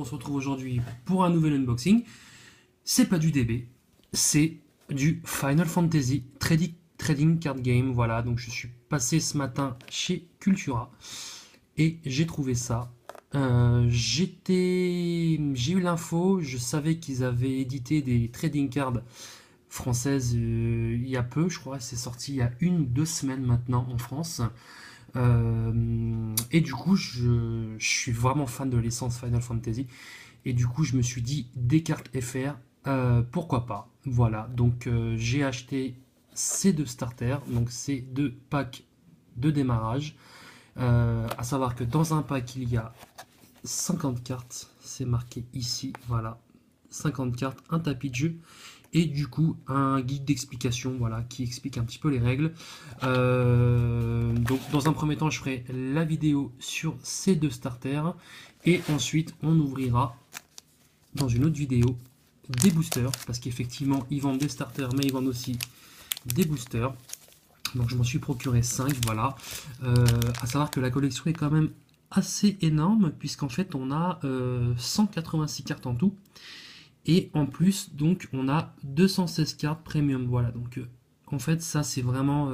se retrouve aujourd'hui pour un nouvel unboxing. C'est pas du DB, c'est du Final Fantasy Trading Card Game. Voilà, donc je suis passé ce matin chez Cultura et j'ai trouvé ça. J'ai eu l'info, je savais qu'ils avaient édité des trading cards françaises il y a peu, je crois, c'est sorti il y a 1 ou 2 semaines maintenant en France. Et du coup, je suis vraiment fan de l'essence Final Fantasy. Et du coup, je me suis dit, des cartes FR, pourquoi pas. Voilà, donc j'ai acheté ces 2 starters, donc ces 2 packs de démarrage. À savoir que dans un pack, il y a 50 cartes, c'est marqué ici, voilà. 50 cartes, un tapis de jeu et du coup un guide d'explication, voilà, qui explique un petit peu les règles. Donc dans un premier temps, je ferai la vidéo sur ces 2 starters et ensuite on ouvrira dans une autre vidéo des boosters, parce qu'effectivement ils vendent des starters mais ils vendent aussi des boosters. Donc je m'en suis procuré 5, voilà. À savoir que la collection est quand même assez énorme, puisqu'en fait on a 186 cartes en tout. Et en plus, donc, on a 216 cartes premium. Voilà, donc en fait, ça c'est vraiment.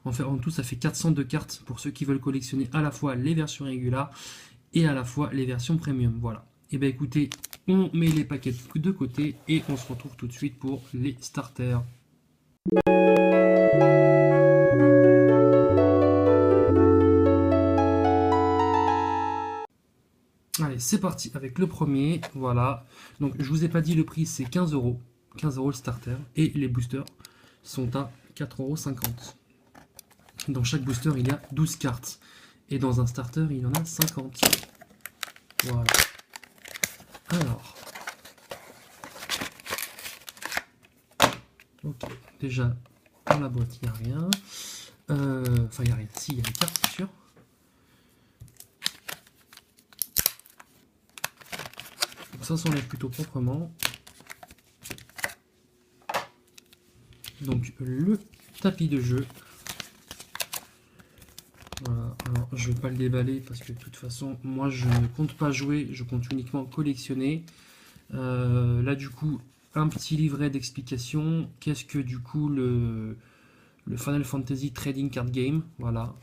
En tout, ça fait 402 cartes pour ceux qui veulent collectionner à la fois les versions régulières et à la fois les versions premium. Voilà. Et bien écoutez, on met les paquets de côté et on se retrouve tout de suite pour les starters. Allez, c'est parti avec le premier. Voilà. Donc, je vous ai pas dit le prix, c'est 15 euros. 15 euros le starter. Et les boosters sont à 4,50 €. Dans chaque booster, il y a 12 cartes. Et dans un starter, il y en a 50. Voilà. Alors. Ok. Déjà, dans la boîte, il n'y a rien. Enfin, il n'y a rien. Si, il y a les cartes, c'est sûr. Ça s'enlève plutôt proprement. Donc le tapis de jeu. Voilà. Alors je ne vais pas le déballer parce que de toute façon moi je ne compte pas jouer, je compte uniquement collectionner. Là du coup un petit livret d'explication. Qu'est-ce que du coup le Final Fantasy Trading Card Game, voilà,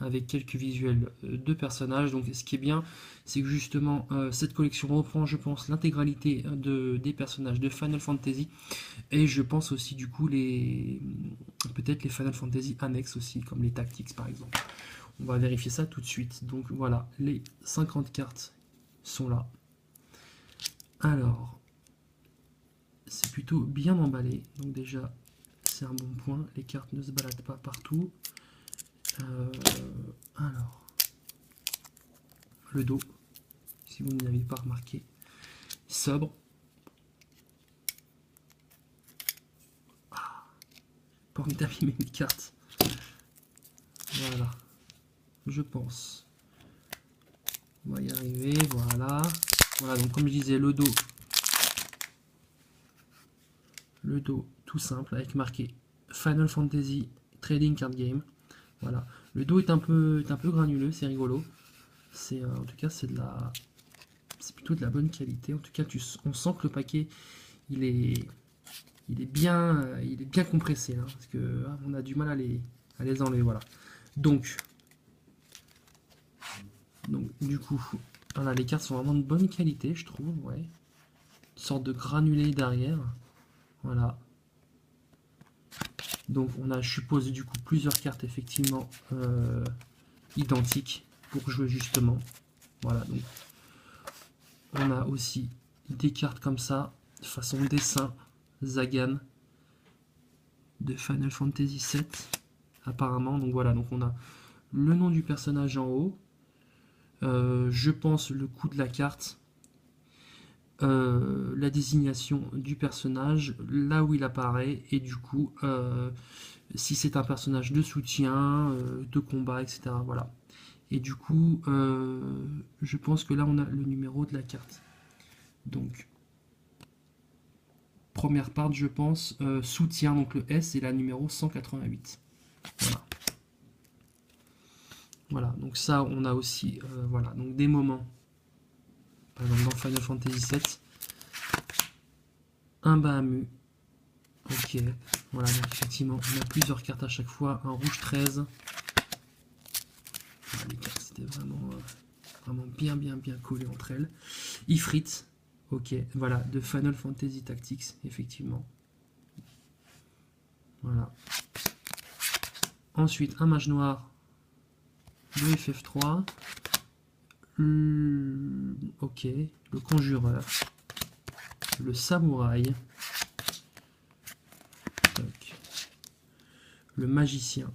avec quelques visuels de personnages. Donc ce qui est bien, c'est que justement cette collection reprend, je pense, l'intégralité des personnages de Final Fantasy, et je pense aussi du coup peut-être les Final Fantasy annexes aussi, comme les Tactics par exemple. On va vérifier ça tout de suite. Donc voilà, les 50 cartes sont là. Alors, c'est plutôt bien emballé, donc déjà c'est un bon point. Les cartes ne se baladent pas partout. Alors, le dos, si vous n'avez pas remarqué, sobre. Pas envie d'abîmer mes cartes. Voilà, je pense. On va y arriver, voilà. Voilà, donc comme je disais, le dos tout simple, avec marqué Final Fantasy Trading Card Game. Voilà, le dos est un peu granuleux, c'est rigolo. En tout cas, c'est plutôt de la bonne qualité. En tout cas, on sent que le paquet, il est bien compressé, hein, parce que on a du mal à les enlever. Voilà. Donc du coup, voilà, les cartes sont vraiment de bonne qualité, je trouve. Ouais. Une sorte de granulé derrière. Voilà. Donc on a, je suppose, du coup plusieurs cartes effectivement identiques pour jouer justement. Voilà, donc on a aussi des cartes comme ça, façon dessin, Zagan de Final Fantasy VII apparemment. Donc voilà, donc on a le nom du personnage en haut, je pense le coût de la carte, la désignation du personnage, là où il apparaît, et du coup si c'est un personnage de soutien, de combat, etc. Voilà. Et du coup, je pense que là on a le numéro de la carte. Donc, première part, je pense, soutien, donc le S est la numéro 188. Voilà. Voilà, donc ça, on a aussi, voilà, donc des moments Par exemple, dans Final Fantasy VII, un Bahamut. Ok, voilà, donc effectivement, on a plusieurs cartes à chaque fois. Un rouge 13. Voilà, les cartes, c'était vraiment, vraiment bien collé entre elles. Ifrit, ok, voilà, de Final Fantasy Tactics, effectivement. Voilà. Ensuite, un mage noir de FF3. Ok, le conjureur. Le samouraï. Donc, le magicien.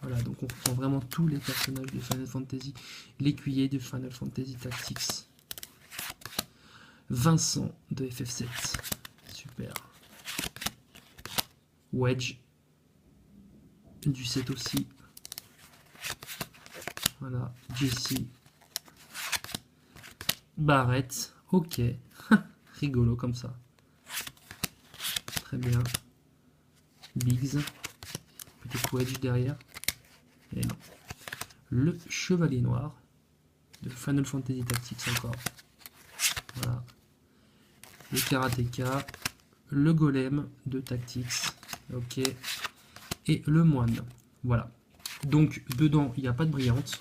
Voilà, donc on prend vraiment tous les personnages de Final Fantasy. L'écuyer de Final Fantasy Tactics. Vincent de FF7. Super. Wedge. Du 7 aussi. Voilà. Jesse. Barrett. Ok. Rigolo comme ça. Très bien. Biggs. Peut-être Wedge derrière. Et non. Le chevalier noir. De Final Fantasy Tactics encore. Voilà. Le karatéka. Le golem de Tactics. Ok. Et le moine. Voilà. Donc, dedans, il n'y a pas de brillante.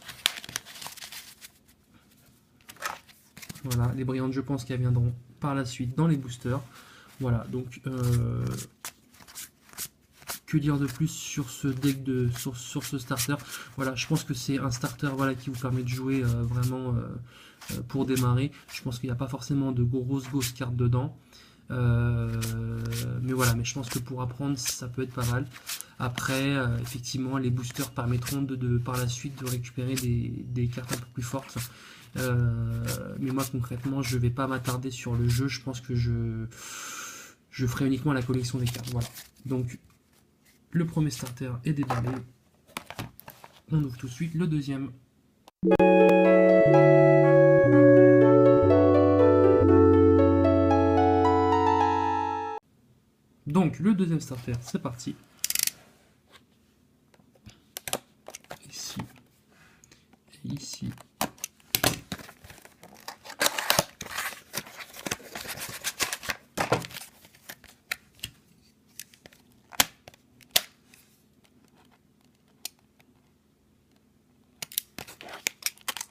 Voilà, les brillantes, je pense qu'elles viendront par la suite dans les boosters. Voilà, donc, que dire de plus sur ce deck, sur ce starter. Voilà, je pense que c'est un starter voilà, qui vous permet de jouer vraiment pour démarrer. Je pense qu'il n'y a pas forcément de grosses cartes dedans. Mais voilà, mais je pense que pour apprendre, ça peut être pas mal. Après, effectivement, les boosters permettront par la suite de récupérer des cartes un peu plus fortes. Mais moi, concrètement, je vais pas m'attarder sur le jeu. Je pense que je ferai uniquement la collection des cartes. Voilà. Donc, le premier starter est déballé. On ouvre tout de suite le deuxième. Donc, le deuxième starter, c'est parti. Ici. Et ici.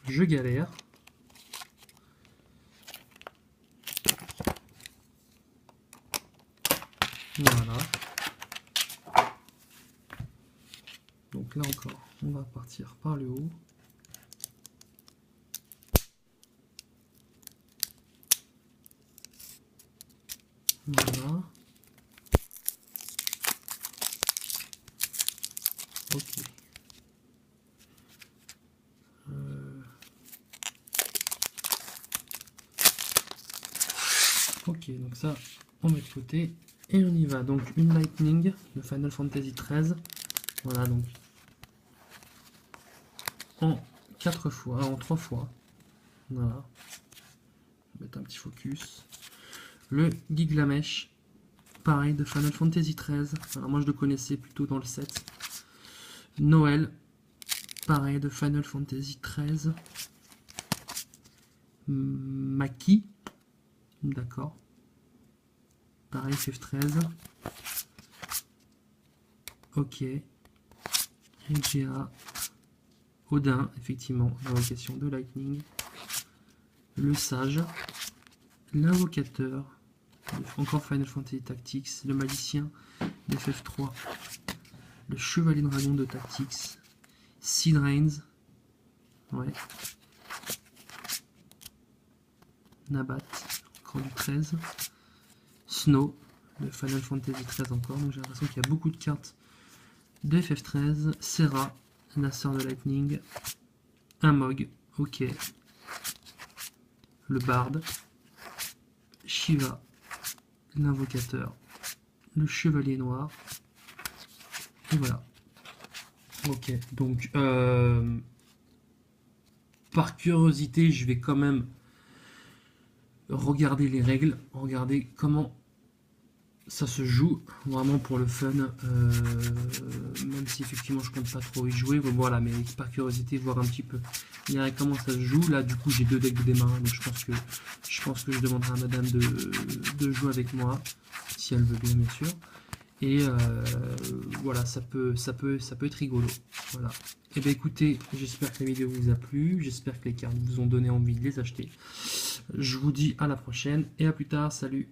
Je galère. Voilà. Donc là encore, on va partir par le haut. Voilà. Ok. Ok, donc ça, on met de côté. Et on y va. Donc une Lightning de Final Fantasy XIII. Voilà, donc en 4 fois, en 3 fois. Voilà. On va mettre un petit focus. Le Giglamesh, pareil, de Final Fantasy XIII. Alors moi je le connaissais plutôt dans le 7. Noël, pareil, de Final Fantasy XIII. Maki, d'accord. Pareil, FF13. Ok. LGA. Odin, effectivement, l'invocation de Lightning. Le Sage. L'invocateur. Encore Final Fantasy Tactics. Le Magicien d'FF3. Le Chevalier Dragon de Tactics. Seed Rains. Ouais. Nabat. Encore du 13. Snow. De Final Fantasy 13 encore. Donc j'ai l'impression qu'il y a beaucoup de cartes de FF13. Serra. La sœur de Lightning. Un Mog. Ok. Le Bard. Shiva. L'invocateur. Le Chevalier Noir. Et voilà. Ok, donc par curiosité, je vais quand même regarder les règles, regarder comment ça se joue vraiment pour le fun, même si effectivement je compte pas trop y jouer, mais voilà, mais par curiosité, voir un petit peu comment ça se joue. Là, du coup, j'ai 2 decks de démarrage, donc je pense que je demanderai à madame de jouer avec moi, si elle veut bien, bien sûr. Et voilà, ça peut être rigolo. Voilà. Et bien écoutez, j'espère que la vidéo vous a plu, j'espère que les cartes vous ont donné envie de les acheter. Je vous dis à la prochaine et à plus tard, salut!